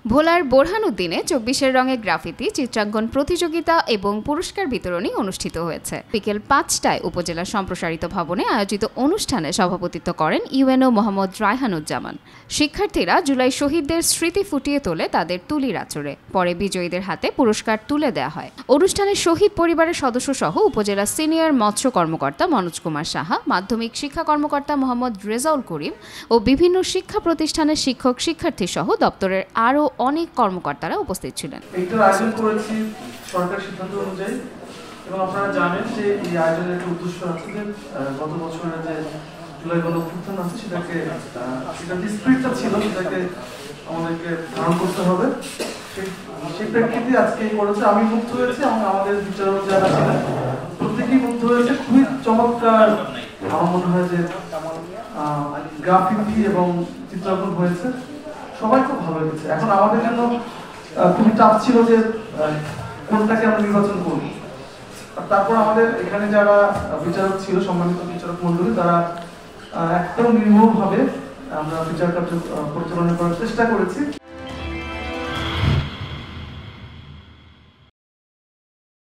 ভোলার বোরহানউদ্দিনে ২৪ রঙের গ্রাফিতি চিত্রাঙ্কন প্রতিযোগিতা এবং পুরস্কার বিতরণী অনুষ্ঠিত হয়েছে। বিকেল ৫টায় উপজেলা সম্প্রসারিত ভবনে আয়োজিত অনুষ্ঠানে সভাপতিত্ব করেন ইউএনও মোহাম্মদ রায়হানুজ্জামান। শিক্ষার্থীরা জুলাই শহীদদের স্মৃতি ফুটিয়ে তোলে তাদের তুলির আঁচড়ে। পরে বিজয়ীদের হাতে পুরস্কার তুলে দেওয়া হয়। অনুষ্ঠানে শহীদ পরিবারের সদস্যসহ উপজেলা সিনিয়র মৎস্য কর্মকর্তা মনোজ কুমার সাহা, মাধ্যমিক শিক্ষা কর্মকর্তা মোহাম্মদ রেজাউল করিম ও বিভিন্ন শিক্ষা প্রতিষ্ঠানের শিক্ষক শিক্ষার্থী সহ দপ্তরের আরও অনেক কর্মকর্তারা উপস্থিত ছিলেন। এইটার আয়োজন করেছি সরকারের সিদ্ধান্ত অনুযায়ী, এবং আপনারা জানেন যে এই আয়োজনের একটা উদ্দেশ্য আছে যে গত বছরের যে জুলাই গণঅভ্যুত্থান আছে সেটাকে যে স্পিরিটটা ছিল সেটাকে আমাদেরকে ধারণ করতে হবে। সেই প্রেক্ষিতে আজকে করেছে। আমি মুগ্ধ হয়েছি এবং আমাদের বিচারক যারা ছিলেন প্রত্যেকেই মুগ্ধ হয়েছে। খুবই চমৎকার আমার মনে হয় যে গ্রাফিতি এবং চিত্রাঙ্কন হয়েছে, সবাই খুব ভালো লেগেছে। এখন আমাদের জন্য খুবই টাফ ছিল যে কোনটাকে আমরা নির্বাচন করব। তারপর আমাদের এখানে যারা বিচারক ছিল, সম্মানিত বিচারক মণ্ডলী, তারা একদম নির্মূলভাবে আমরা বিচার কার্য পরিচালনা করার চেষ্টা করেছি।